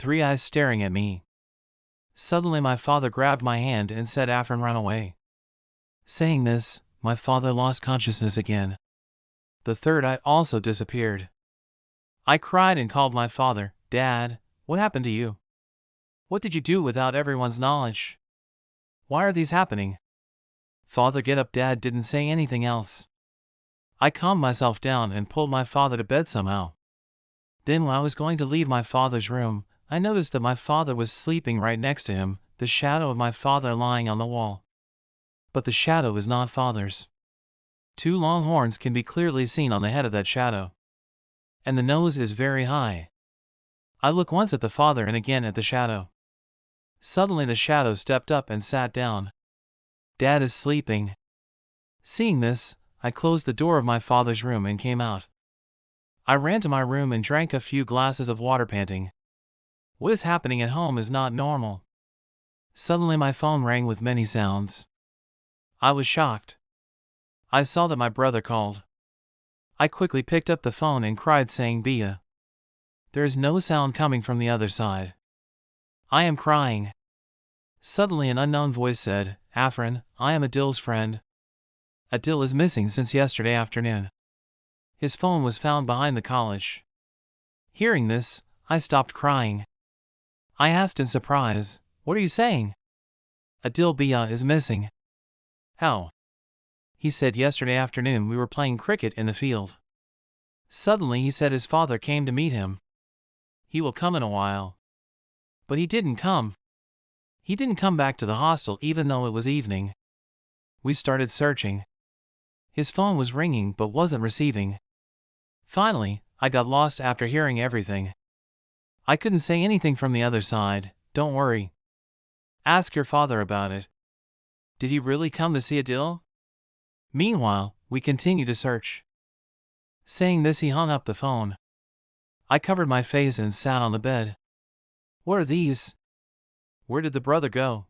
3 eyes staring at me. Suddenly my father grabbed my hand and said, "Afrin, run away." Saying this, my father lost consciousness again. The third eye also disappeared. I cried and called my father. "Dad, what happened to you? What did you do without everyone's knowledge? Why are these happening?" "Father, get up." Dad didn't say anything else. I calmed myself down and pulled my father to bed somehow. Then when I was going to leave my father's room, I noticed that my father was sleeping right next to him, the shadow of my father lying on the wall. But the shadow is not father's. 2 long horns can be clearly seen on the head of that shadow. And the nose is very high. I look once at the father and again at the shadow. Suddenly the shadow stepped up and sat down. Dad is sleeping. Seeing this, I closed the door of my father's room and came out. I ran to my room and drank a few glasses of water, panting. What is happening at home is not normal. Suddenly my phone rang with many sounds. I was shocked. I saw that my brother called. I quickly picked up the phone and cried, saying, "Bia." There is no sound coming from the other side. I am crying. Suddenly an unknown voice said, "Afrin, I am Adil's friend. Adil is missing since yesterday afternoon. His phone was found behind the college." Hearing this, I stopped crying. I asked in surprise, "What are you saying?" "Adil Bia is missing." "How?" He said, "Yesterday afternoon we were playing cricket in the field. Suddenly he said his father came to meet him. He will come in a while." But he didn't come. He didn't come back to the hostel even though it was evening. We started searching. His phone was ringing but wasn't receiving. Finally, I got lost after hearing everything. I couldn't say anything from the other side. "Don't worry. Ask your father about it. Did he really come to see Adil?" Meanwhile, we continued to search. Saying this, he hung up the phone. I covered my face and sat on the bed. What are these? Where did the brother go?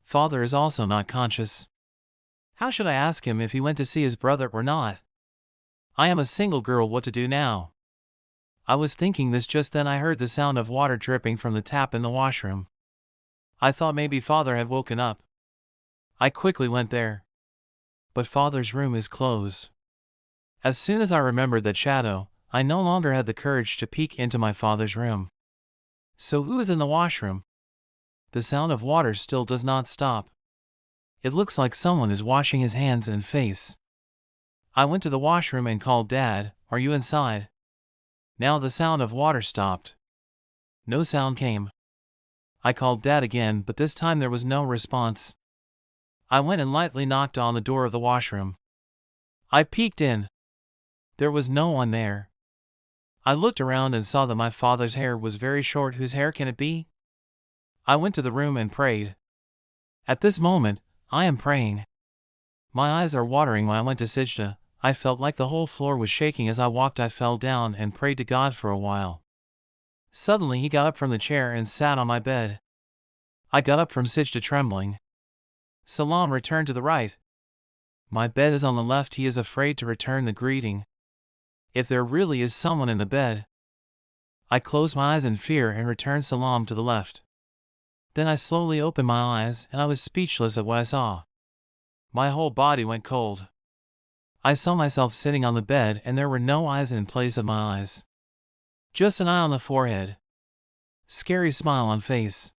Father is also not conscious. How should I ask him if he went to see his brother or not? I am a single girl. What to do now? I was thinking this just then I heard the sound of water dripping from the tap in the washroom. I thought maybe father had woken up. I quickly went there. But father's room is closed. As soon as I remembered that shadow, I no longer had the courage to peek into my father's room. So who is in the washroom? The sound of water still does not stop. It looks like someone is washing his hands and face. I went to the washroom and called, "Dad, are you inside?" Now the sound of water stopped. No sound came. I called Dad again, but this time there was no response. I went and lightly knocked on the door of the washroom. I peeked in. There was no one there. I looked around and saw that my father's hair was very short. Whose hair can it be? I went to the room and prayed. At this moment, I am praying. My eyes are watering. When I went to Sijda, I felt like the whole floor was shaking. As I walked, I fell down and prayed to God for a while. Suddenly he got up from the chair and sat on my bed. I got up from Sijda trembling. Salam, returned to the right. My bed is on the left. He is afraid to return the greeting. If there really is someone in the bed. I closed my eyes in fear and returned salam to the left. Then I slowly opened my eyes and I was speechless at what I saw. My whole body went cold. I saw myself sitting on the bed and there were no eyes in place of my eyes. Just an eye on the forehead. Scary smile on face.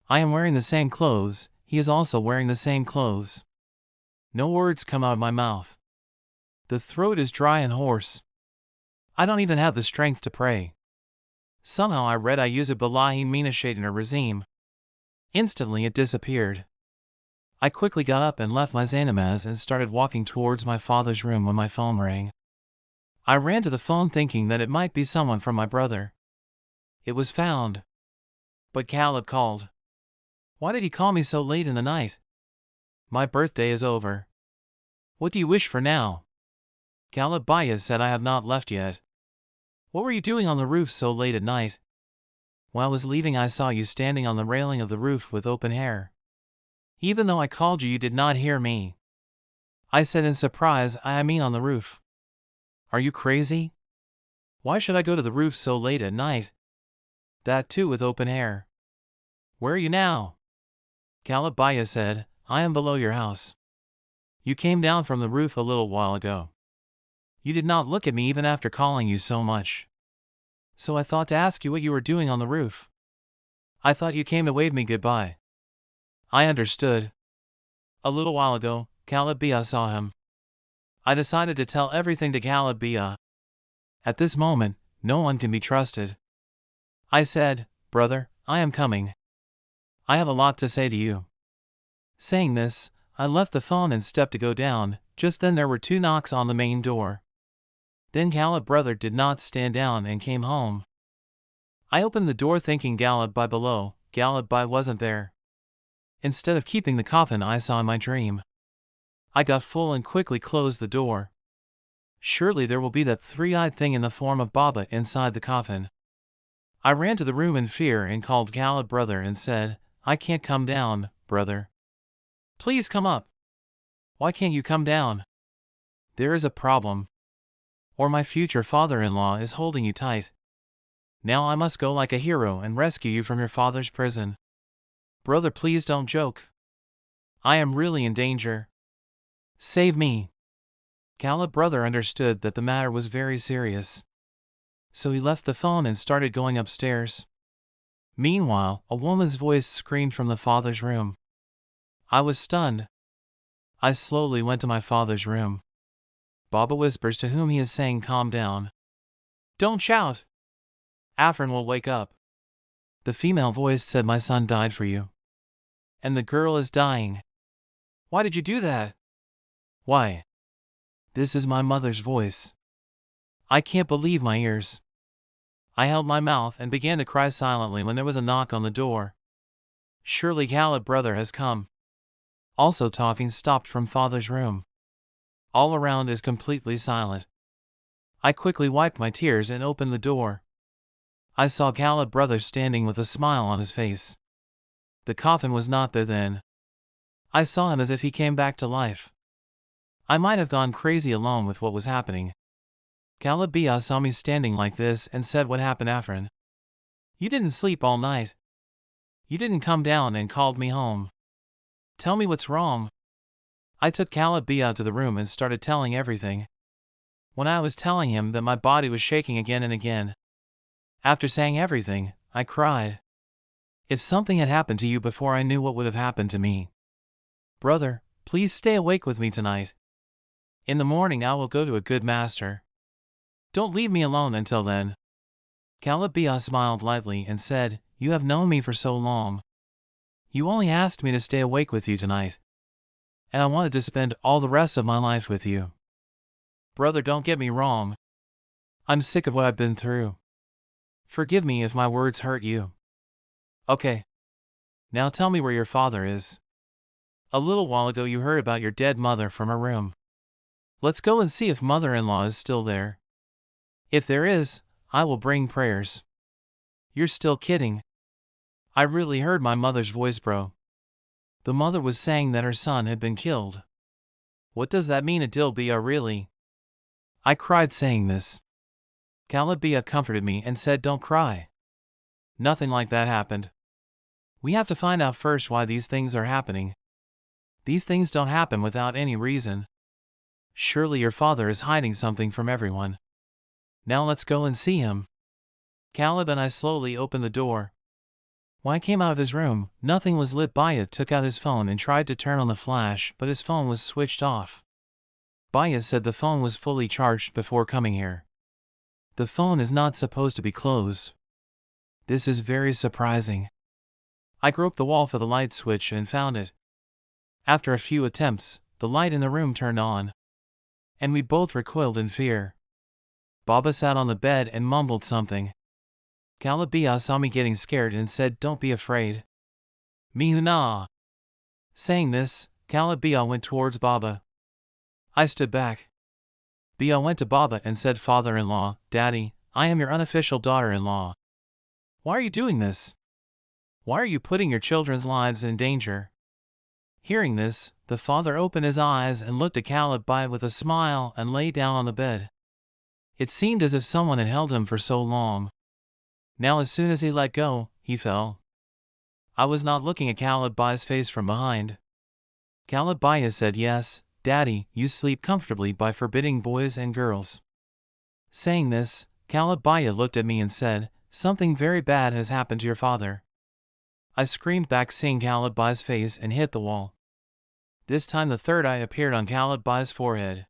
I am wearing the same clothes. He is also wearing the same clothes. No words come out of my mouth. The throat is dry and hoarse. I don't even have the strength to pray. Somehow I read Ayuzu Billahi Mina Shaitanir Razim. Instantly it disappeared. I quickly got up and left my Zanamaz and started walking towards my father's room when my phone rang. I ran to the phone thinking that it might be someone from my brother. It was found. But Khaled called. Why did he call me so late in the night? My birthday is over. What do you wish for now? Khaled Baya said, I have not left yet. What were you doing on the roof so late at night? While I was leaving I saw you standing on the railing of the roof with open hair. Even though I called you, you did not hear me. I said in surprise, I mean on the roof. Are you crazy? Why should I go to the roof so late at night? That too with open air. Where are you now? Calabaya said, I am below your house. You came down from the roof a little while ago. You did not look at me even after calling you so much. So I thought to ask you what you were doing on the roof. I thought you came to wave me goodbye. I understood. A little while ago, Calabia saw him. I decided to tell everything to Calabia. At this moment, no one can be trusted. I said, brother, I am coming. I have a lot to say to you. Saying this, I left the phone and stepped to go down. Just then there were 2 knocks on the main door. Then Caleb brother did not stand down and came home. I opened the door thinking Galeb by below. Galeb by wasn't there. Instead of keeping the coffin I saw in my dream. I got full and quickly closed the door. Surely there will be that 3-eyed thing in the form of Baba inside the coffin. I ran to the room in fear and called Caleb brother and said, I can't come down, brother. Please come up. Why can't you come down? There is a problem. Or my future father-in-law is holding you tight. Now I must go like a hero and rescue you from your father's prison. Brother, please don't joke. I am really in danger. Save me. Caleb brother understood that the matter was very serious. So he left the phone and started going upstairs. Meanwhile, a woman's voice screamed from the father's room. I was stunned. I slowly went to my father's room. Baba whispers to whom he is saying, calm down. Don't shout. Afrin will wake up. The female voice said, my son died for you. And the girl is dying. Why did you do that? Why? This is my mother's voice. I can't believe my ears. I held my mouth and began to cry silently when there was a knock on the door. Surely Caleb brother has come. Also talking stopped from father's room. All around is completely silent. I quickly wiped my tears and opened the door. I saw Caleb brother standing with a smile on his face. The coffin was not there then. I saw him as if he came back to life. I might have gone crazy alone with what was happening. Calabia saw me standing like this and said, what happened, Afrin? You didn't sleep all night. You didn't come down and called me home. Tell me what's wrong. I took Calabia to the room and started telling everything. When I was telling him that my body was shaking again and again. After saying everything, I cried. If something had happened to you before, I knew what would have happened to me. Brother, please stay awake with me tonight. In the morning I will go to a good master. Don't leave me alone until then. Calabia smiled lightly and said, you have known me for so long. You only asked me to stay awake with you tonight. And I wanted to spend all the rest of my life with you. Brother, don't get me wrong. I'm sick of what I've been through. Forgive me if my words hurt you. Okay. Now tell me where your father is. A little while ago you heard about your dead mother from her room. Let's go and see if mother-in-law is still there. If there is, I will bring prayers. You're still kidding. I really heard my mother's voice, bro. The mother was saying that her son had been killed. What does that mean, Adilbia, really? I cried saying this. Calabia comforted me and said, don't cry. Nothing like that happened. We have to find out first why these things are happening. These things don't happen without any reason. Surely your father is hiding something from everyone. Now let's go and see him. Caleb and I slowly opened the door. When I came out of his room, nothing was lit. Baya took out his phone and tried to turn on the flash, but his phone was switched off. Baya said the phone was fully charged before coming here. The phone is not supposed to be closed. This is very surprising. I groped the wall for the light switch and found it. After a few attempts, the light in the room turned on. And we both recoiled in fear. Baba sat on the bed and mumbled something. Calabia saw me getting scared and said, don't be afraid. Mihuna. Saying this, Calabia went towards Baba. I stood back. Bia went to Baba and said, father-in-law, daddy, I am your unofficial daughter-in-law. Why are you doing this? Why are you putting your children's lives in danger? Hearing this, the father opened his eyes and looked at Calabia with a smile and lay down on the bed. It seemed as if someone had held him for so long. Now as soon as he let go, he fell. I was not looking at Kalabai's face from behind. Kalabaya said, "Yes, Daddy, you sleep comfortably by forbidding boys and girls." Saying this, Kalabaya looked at me and said, "Something very bad has happened to your father." I screamed back, seeing Kalabai's face, and hit the wall. This time the third eye appeared on Kalabai's forehead.